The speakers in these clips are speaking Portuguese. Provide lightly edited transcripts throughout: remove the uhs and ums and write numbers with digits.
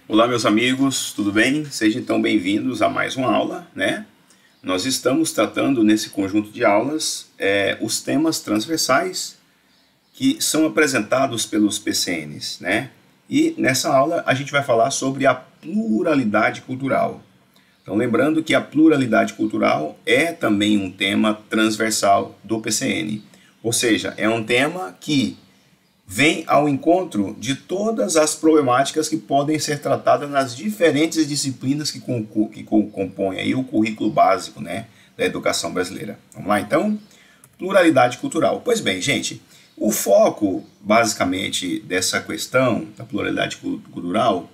Olá, meus amigos, tudo bem? Sejam então bem-vindos a mais uma aula, né? Nós estamos tratando nesse conjunto de aulas os temas transversais que são apresentados pelos PCNs, né? E nessa aula a gente vai falar sobre a pluralidade cultural. Então, lembrando que a pluralidade cultural é também um tema transversal do PCN, ou seja, é um tema que vem ao encontro de todas as problemáticas que podem ser tratadas nas diferentes disciplinas que compõem aí o currículo básico, né, da educação brasileira. Vamos lá, então? Pluralidade cultural. Pois bem, gente, o foco, basicamente, dessa questão da pluralidade cultural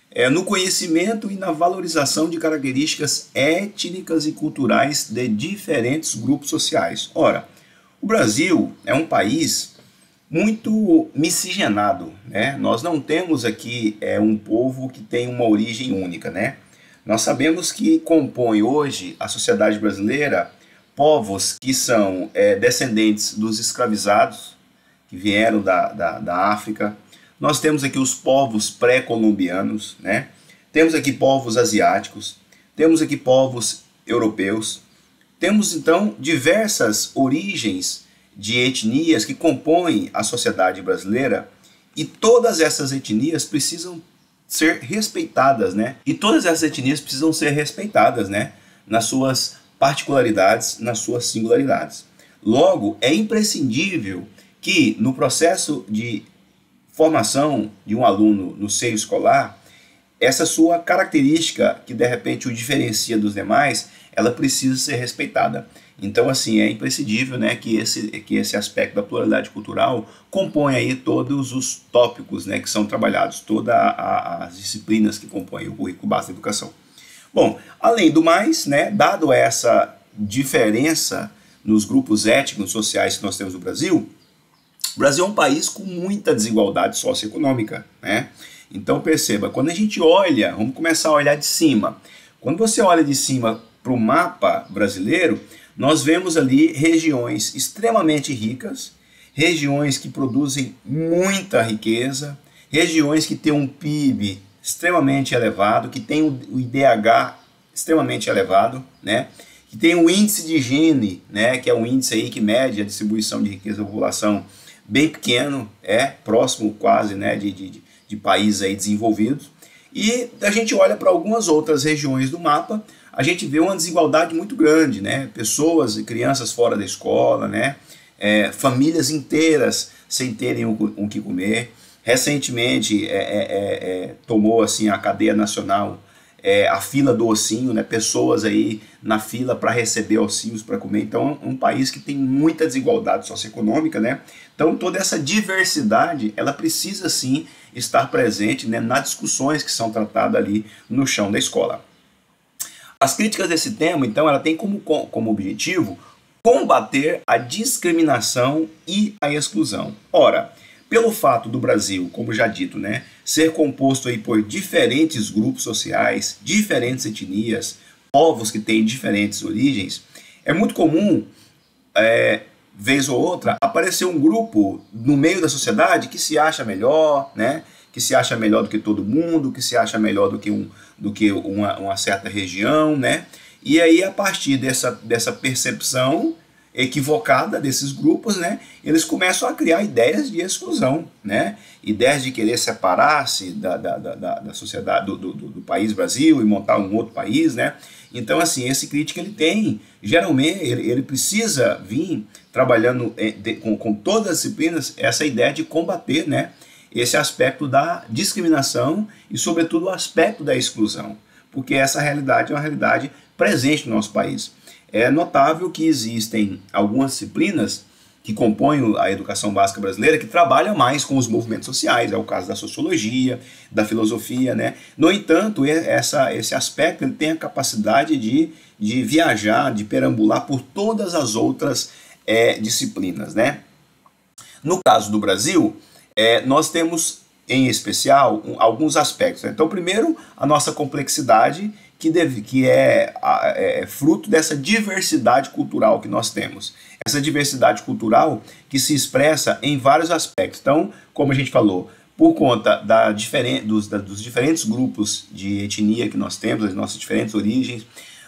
é no conhecimento e na valorização de características étnicas e culturais de diferentes grupos sociais. Ora, o Brasil é um país muito miscigenado, né? Nós não temos aqui um povo que tem uma origem única, né? Nós sabemos que compõe hoje a sociedade brasileira povos que são descendentes dos escravizados, que vieram da África. Nós temos aqui os povos pré-colombianos, né? Temos aqui povos asiáticos, temos aqui povos europeus. Temos, então, diversas origens de etnias que compõem a sociedade brasileira, e todas essas etnias precisam ser respeitadas, né? E todas essas etnias precisam ser respeitadas, né? Nas suas particularidades, nas suas singularidades. Logo, é imprescindível que no processo de formação de um aluno no seio escolar, essa sua característica que de repente o diferencia dos demais, ela precisa ser respeitada. Então, assim, é imprescindível, né, que esse aspecto da pluralidade cultural compõe aí todos os tópicos, né, que são trabalhados, todas as disciplinas que compõem o currículo básico da educação. Bom, além do mais, né, dado essa diferença nos grupos étnicos sociais que nós temos no Brasil, o Brasil é um país com muita desigualdade socioeconômica, né? Então, perceba, quando a gente olha, vamos começar a olhar de cima. Quando você olha de cima para o mapa brasileiro, nós vemos ali regiões extremamente ricas, regiões que produzem muita riqueza, regiões que têm um PIB extremamente elevado, que tem o IDH extremamente elevado, né? Que tem o índice de Gini, né? Que é um índice aí que mede a distribuição de riqueza da população bem pequeno, próximo quase, né, de países aí desenvolvidos. E a gente olha para algumas outras regiões do mapa, a gente vê uma desigualdade muito grande, né? Pessoas e crianças fora da escola, né? Famílias inteiras sem terem o que comer. Recentemente tomou assim a cadeia nacional a fila do ossinho, né? Pessoas aí na fila para receber ossinhos para comer. Então é um país que tem muita desigualdade socioeconômica, né? Então toda essa diversidade, ela precisa sim estar presente, né, nas discussões que são tratadas ali no chão da escola. As críticas desse tema, então, ela tem como objetivo combater a discriminação e a exclusão. Ora, pelo fato do Brasil, como já dito, né, ser composto aí por diferentes grupos sociais, diferentes etnias, povos que têm diferentes origens, é muito comum, vez ou outra, aparecer um grupo no meio da sociedade que se acha melhor, né, que se acha melhor do que todo mundo, que se acha melhor do que uma certa região, né? E aí, a partir dessa percepção equivocada desses grupos, né, eles começam a criar ideias de exclusão, né? Ideias de querer separar-se da sociedade, do país Brasil e montar um outro país, né? Então, assim, esse crítico ele tem, geralmente, ele precisa vir trabalhando com todas as disciplinas essa ideia de combater, né, esse aspecto da discriminação e, sobretudo, o aspecto da exclusão, porque essa realidade é uma realidade presente no nosso país. É notável que existem algumas disciplinas que compõem a educação básica brasileira que trabalham mais com os movimentos sociais, é o caso da sociologia, da filosofia, né? No entanto, esse aspecto ele tem a capacidade de viajar, de perambular por todas as outras disciplinas, né? No caso do Brasil, nós temos, em especial, alguns aspectos. Então, primeiro, a nossa complexidade, que é fruto dessa diversidade cultural que nós temos. Essa diversidade cultural que se expressa em vários aspectos. Então, como a gente falou, por conta dos diferentes grupos de etnia que nós temos, as nossas diferentes origens.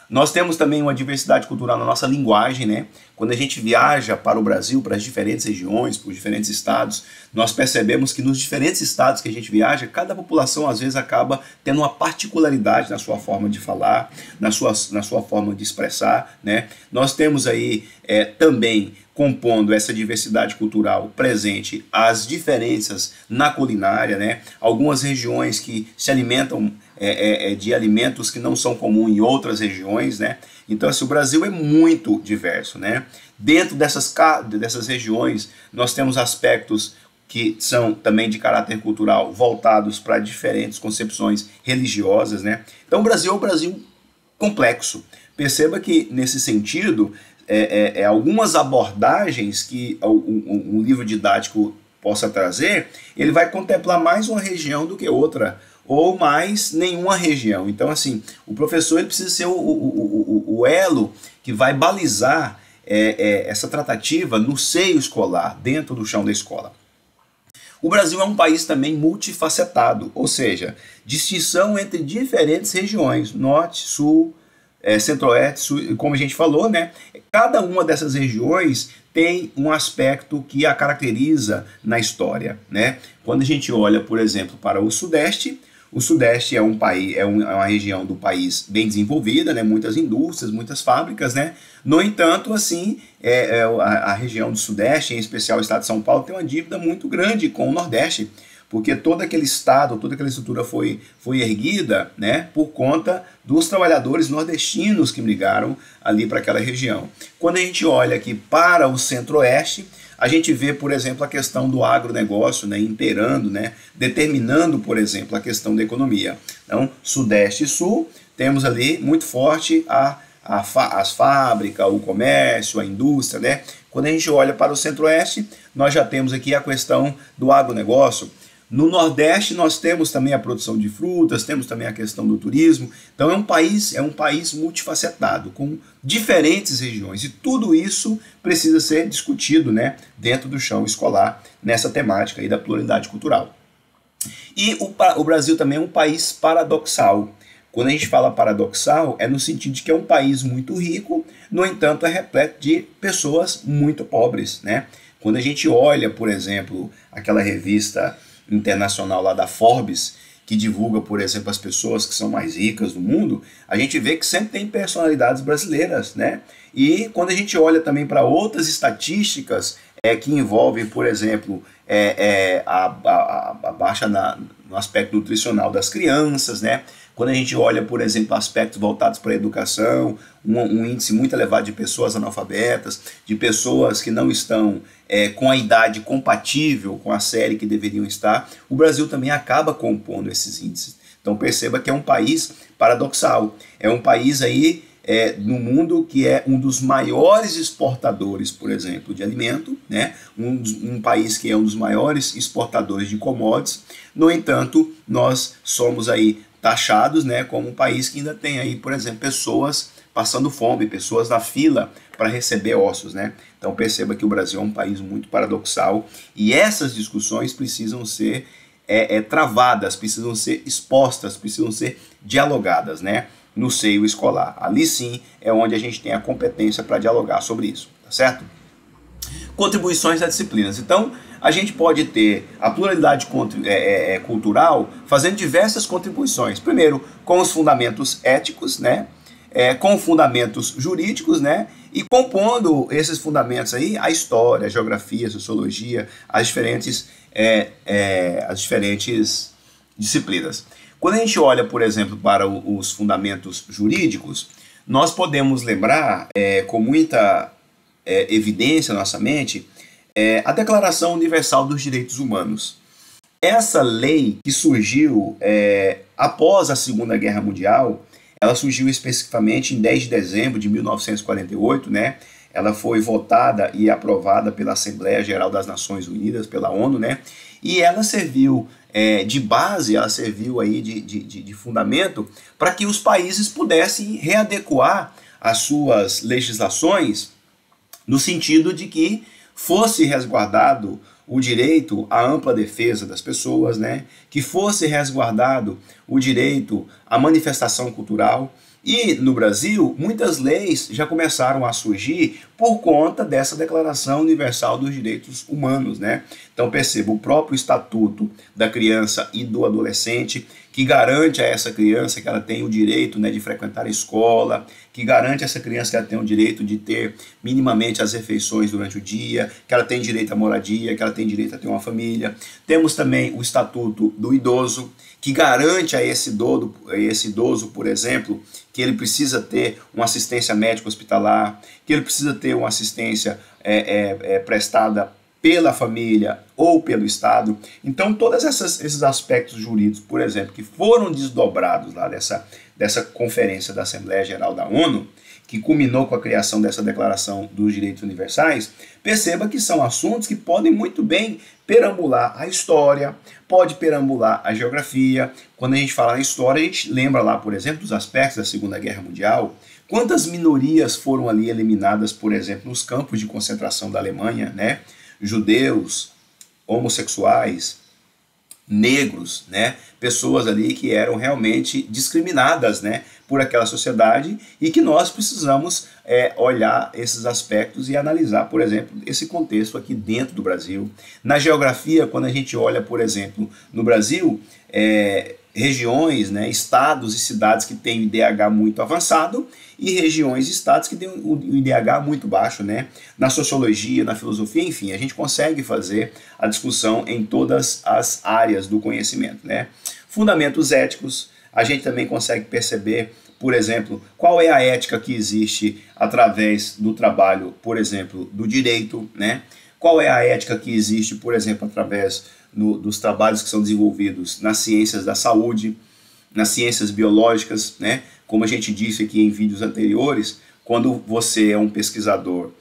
Nós temos também uma diversidade cultural na nossa linguagem, né? Quando a gente viaja para o Brasil, para as diferentes regiões, para os diferentes estados, nós percebemos que nos diferentes estados que a gente viaja, cada população às vezes acaba tendo uma particularidade na sua forma de falar, na sua forma de expressar, né? Nós temos aí também, compondo essa diversidade cultural presente, as diferenças na culinária, né? Algumas regiões que se alimentam de alimentos que não são comuns em outras regiões, né? Então, assim, o Brasil é muito diverso, né? Dentro dessas regiões, nós temos aspectos que são também de caráter cultural voltados para diferentes concepções religiosas, né? Então, o Brasil é um Brasil complexo. Perceba que, nesse sentido, algumas abordagens que um livro didático possa trazer, ele vai contemplar mais uma região do que outra, ou mais nenhuma região. Então, assim, o professor ele precisa ser o elo que vai balizar essa tratativa no seio escolar, dentro do chão da escola. O Brasil é um país também multifacetado, ou seja, distinção entre diferentes regiões, norte, sul, centro-oeste, sul, como a gente falou, né? Cada uma dessas regiões tem um aspecto que a caracteriza na história, né? Quando a gente olha, por exemplo, para o Sudeste é um país, uma região do país bem desenvolvida, né? Muitas indústrias, muitas fábricas, né? No entanto, assim, a região do Sudeste, em especial o estado de São Paulo, tem uma dívida muito grande com o Nordeste, porque todo aquele estado, toda aquela estrutura foi erguida, né, por conta dos trabalhadores nordestinos que migraram ali para aquela região. Quando a gente olha aqui para o Centro-Oeste, a gente vê, por exemplo, a questão do agronegócio, né, imperando, né, determinando, por exemplo, a questão da economia. Então, Sudeste e Sul, temos ali muito forte as fábricas, o comércio, a indústria, né? Quando a gente olha para o Centro-Oeste, nós já temos aqui a questão do agronegócio. No Nordeste nós temos também a produção de frutas, temos também a questão do turismo. Então é um país multifacetado, com diferentes regiões. E tudo isso precisa ser discutido, né, dentro do chão escolar, nessa temática aí da pluralidade cultural. E o Brasil também é um país paradoxal. Quando a gente fala paradoxal, é no sentido de que é um país muito rico, no entanto é repleto de pessoas muito pobres, né? Quando a gente olha, por exemplo, aquela revista internacional lá da Forbes, que divulga, por exemplo, as pessoas que são mais ricas do mundo, a gente vê que sempre tem personalidades brasileiras, né? E quando a gente olha também para outras estatísticas que envolvem, por exemplo, a baixa no aspecto nutricional das crianças, né? Quando a gente olha, por exemplo, aspectos voltados para a educação, um índice muito elevado de pessoas analfabetas, de pessoas que não estão com a idade compatível com a série que deveriam estar, o Brasil também acaba compondo esses índices. Então perceba que é um país paradoxal, é um país aí no mundo que é um dos maiores exportadores, por exemplo, de alimento, né? Um país que é um dos maiores exportadores de commodities. No entanto, nós somos aí taxados, né, como um país que ainda tem aí, por exemplo, pessoas passando fome, pessoas na fila para receber ossos, né? Então perceba que o Brasil é um país muito paradoxal e essas discussões precisam ser travadas, precisam ser expostas, precisam ser dialogadas, né, no seio escolar. Ali sim é onde a gente tem a competência para dialogar sobre isso, tá certo? Contribuições a disciplinas. Então, a gente pode ter a pluralidade cultural fazendo diversas contribuições. Primeiro, com os fundamentos éticos, né? Com fundamentos jurídicos, né? E compondo esses fundamentos aí, a história, a geografia, a sociologia, as diferentes disciplinas. Quando a gente olha, por exemplo, para os fundamentos jurídicos, nós podemos lembrar com muita evidência na nossa mente a Declaração Universal dos Direitos Humanos. Essa lei que surgiu após a Segunda Guerra Mundial, ela surgiu especificamente em 10 de dezembro de 1948, né? Ela foi votada e aprovada pela Assembleia Geral das Nações Unidas, pela ONU, né? E ela serviu de base, ela serviu aí de fundamento para que os países pudessem readequar as suas legislações no sentido de que fosse resguardado o direito à ampla defesa das pessoas, né? Que fosse resguardado o direito à manifestação cultural. E no Brasil, muitas leis já começaram a surgir por conta dessa Declaração Universal dos Direitos Humanos, né? Então perceba, o próprio Estatuto da Criança e do Adolescente, que garante a essa criança que ela tem o direito, né, de frequentar a escola, que garante a essa criança que ela tem o direito de ter minimamente as refeições durante o dia, que ela tem direito à moradia, que ela tem direito a ter uma família. Temos também o Estatuto do Idoso, que garante a esse idoso, por exemplo, que ele precisa ter uma assistência médica hospitalar, que ele precisa ter uma assistência prestada pela família ou pelo Estado. Então, todos esses aspectos jurídicos, por exemplo, que foram desdobrados lá dessa conferência da Assembleia Geral da ONU, que culminou com a criação dessa Declaração dos Direitos Universais, perceba que são assuntos que podem muito bem perambular a história, pode perambular a geografia. Quando a gente fala na história, a gente lembra lá, por exemplo, dos aspectos da Segunda Guerra Mundial, quantas minorias foram ali eliminadas, por exemplo, nos campos de concentração da Alemanha, né? Judeus, homossexuais, negros, né? Pessoas ali que eram realmente discriminadas, né, por aquela sociedade, e que nós precisamos olhar esses aspectos e analisar, por exemplo, esse contexto aqui dentro do Brasil. Na geografia, quando a gente olha, por exemplo, no Brasil, regiões, né, estados e cidades que têm o IDH muito avançado e regiões e estados que têm o IDH muito baixo, né? Na sociologia, na filosofia, enfim, a gente consegue fazer a discussão em todas as áreas do conhecimento, né? Fundamentos éticos, a gente também consegue perceber, por exemplo, qual é a ética que existe através do trabalho, por exemplo, do direito, né? Qual é a ética que existe, por exemplo, através dos trabalhos que são desenvolvidos nas ciências da saúde, nas ciências biológicas, né? Como a gente disse aqui em vídeos anteriores, quando você é um pesquisador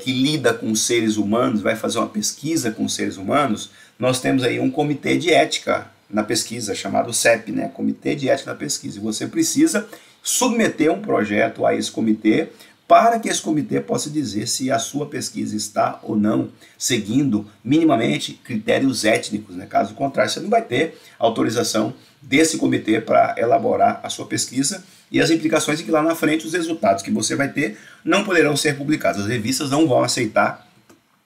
que lida com seres humanos, vai fazer uma pesquisa com seres humanos, nós temos aí um comitê de ética na pesquisa, chamado CEP, né? Comitê de Ética na Pesquisa. E você precisa submeter um projeto a esse comitê para que esse comitê possa dizer se a sua pesquisa está ou não seguindo minimamente critérios étnicos, né? Caso contrário, você não vai ter autorização desse comitê para elaborar a sua pesquisa, e as implicações é que lá na frente os resultados que você vai ter não poderão ser publicados. As revistas não vão aceitar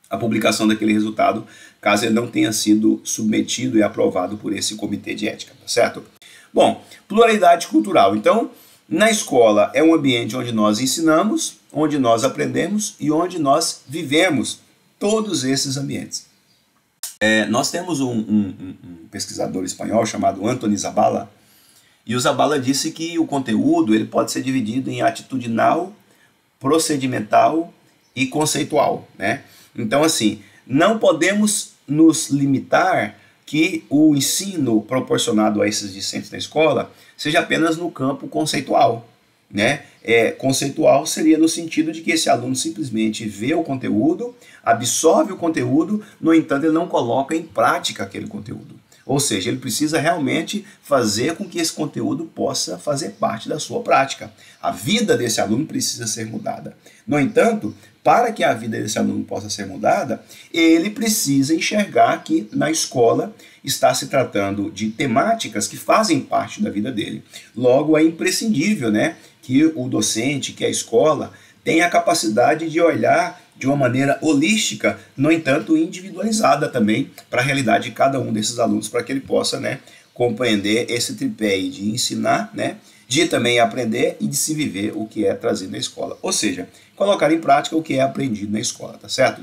a publicação daquele resultado caso ele não tenha sido submetido e aprovado por esse comitê de ética, tá certo? Bom, pluralidade cultural. Então, na escola é um ambiente onde nós ensinamos, onde nós aprendemos e onde nós vivemos todos esses ambientes. Nós temos um pesquisador espanhol chamado Antoni Zabala, e o Zabala disse que o conteúdo ele pode ser dividido em atitudinal, procedimental e conceitual, né? Então, assim, não podemos nos limitar que o ensino proporcionado a esses discentes da escola seja apenas no campo conceitual, né? Conceitual seria no sentido de que esse aluno simplesmente vê o conteúdo, absorve o conteúdo, no entanto ele não coloca em prática aquele conteúdo. Ou seja, ele precisa realmente fazer com que esse conteúdo possa fazer parte da sua prática. A vida desse aluno precisa ser mudada. No entanto, para que a vida desse aluno possa ser mudada, ele precisa enxergar que na escola está se tratando de temáticas que fazem parte da vida dele. Logo, é imprescindível, né, que o docente, que a escola, tenha a capacidade de olhar de uma maneira holística, no entanto individualizada também, para a realidade de cada um desses alunos, para que ele possa, né, compreender esse tripé de ensinar, né, de também aprender e de se viver o que é trazido na escola. Ou seja, colocar em prática o que é aprendido na escola, tá certo?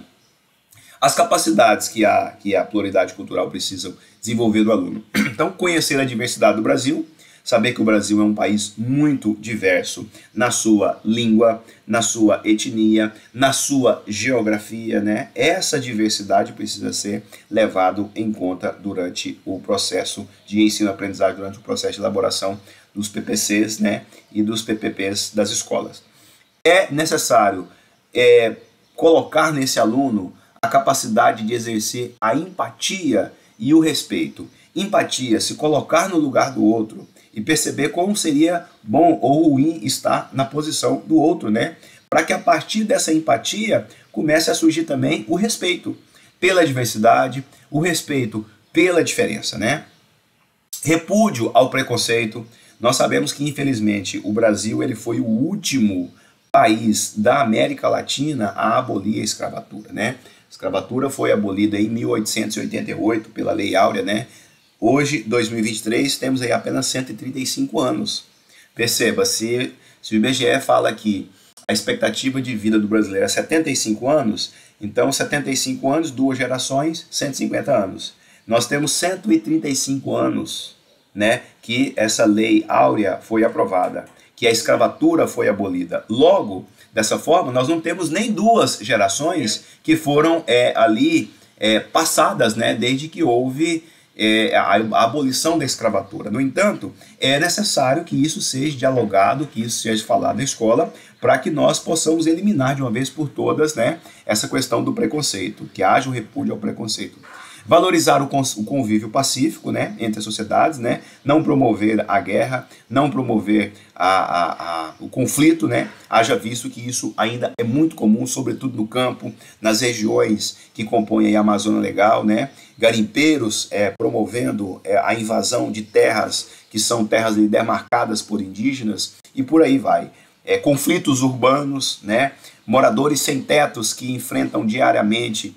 As capacidades que a pluralidade cultural precisa desenvolver do aluno. Então, conhecer a diversidade do Brasil, saber que o Brasil é um país muito diverso na sua língua, na sua etnia, na sua geografia, né? Essa diversidade precisa ser levado em conta durante o processo de ensino-aprendizagem, durante o processo de elaboração dos PPCs, né, e dos PPPs das escolas. É necessário colocar nesse aluno a capacidade de exercer a empatia e o respeito. Empatia, se colocar no lugar do outro e perceber como seria bom ou ruim estar na posição do outro, né? Para que a partir dessa empatia comece a surgir também o respeito. pela diversidade, o respeito pela diferença, né? Repúdio ao preconceito. Nós sabemos que, infelizmente, o Brasil ele foi o último país da América Latina a abolir a escravatura, né? A escravatura foi abolida em 1888 pela Lei Áurea, né? Hoje, 2023, temos aí apenas 135 anos. Perceba, se o IBGE fala que a expectativa de vida do brasileiro é 75 anos, então 75 anos, 2 gerações, 150 anos. Nós temos 135 anos, né, que essa Lei Áurea foi aprovada, que a escravatura foi abolida. Logo, dessa forma, nós não temos nem 2 gerações que foram passadas, né, desde que houve a abolição da escravatura. No entanto, é necessário que isso seja dialogado, que isso seja falado na escola, para que nós possamos eliminar de uma vez por todas, né, essa questão do preconceito, que haja o repúdio ao preconceito. Valorizar o convívio pacífico, né, entre as sociedades, né, não promover a guerra, não promover o conflito, né, haja visto que isso ainda é muito comum, sobretudo no campo, nas regiões que compõem a Amazônia Legal, né, garimpeiros promovendo a invasão de terras que são terras demarcadas por indígenas e por aí vai. Conflitos urbanos, né, moradores sem tetos que enfrentam diariamente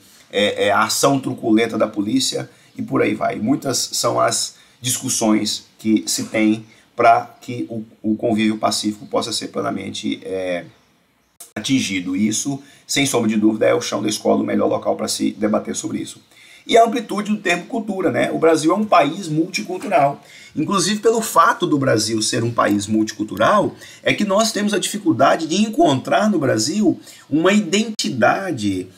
a ação truculenta da polícia e por aí vai. Muitas são as discussões que se tem para que o convívio pacífico possa ser plenamente atingido. Isso, sem sombra de dúvida, é o chão da escola o melhor local para se debater sobre isso. E a amplitude do termo cultura, né? O Brasil é um país multicultural. Inclusive, pelo fato do Brasil ser um país multicultural, é que nós temos a dificuldade de encontrar no Brasil uma identidade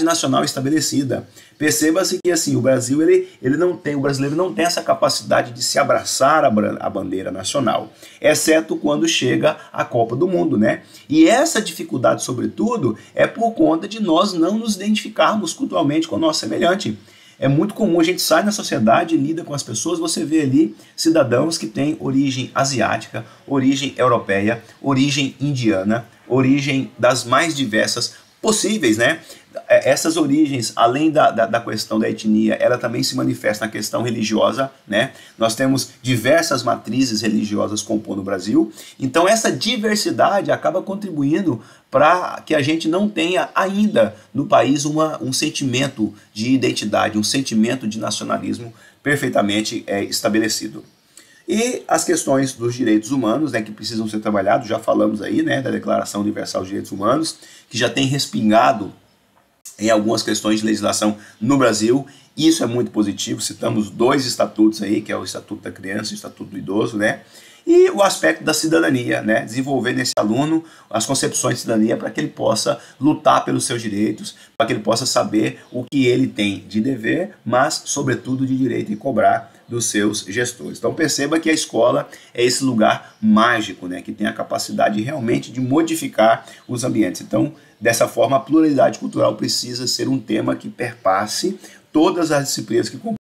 nacional estabelecida. Perceba-se que assim, o brasileiro não tem essa capacidade de se abraçar a bandeira nacional, exceto quando chega a Copa do Mundo, né? E essa dificuldade, sobretudo, é por conta de nós não nos identificarmos culturalmente com o nosso semelhante. É muito comum, a gente sai na sociedade, lida com as pessoas, você vê ali cidadãos que têm origem asiática, origem europeia, origem indiana, origem das mais diversas possíveis, né? Essas origens, além da questão da etnia, ela também se manifesta na questão religiosa, né? Nós temos diversas matrizes religiosas compondo o Brasil, então essa diversidade acaba contribuindo para que a gente não tenha ainda no país um sentimento de identidade, um sentimento de nacionalismo perfeitamente estabelecido. E as questões dos direitos humanos, né, que precisam ser trabalhados, já falamos aí, né, da Declaração Universal dos Direitos Humanos, que já tem respingado em algumas questões de legislação no Brasil. Isso é muito positivo. Citamos 2 estatutos aí, que é o Estatuto da Criança e o Estatuto do Idoso, né? E o aspecto da cidadania, né? Desenvolver nesse aluno as concepções de cidadania para que ele possa lutar pelos seus direitos, para que ele possa saber o que ele tem de dever, mas, sobretudo, de direito e cobrar dos seus gestores. Então perceba que a escola é esse lugar mágico, né? Que tem a capacidade realmente de modificar os ambientes. Então, dessa forma, a pluralidade cultural precisa ser um tema que perpasse todas as disciplinas que compõem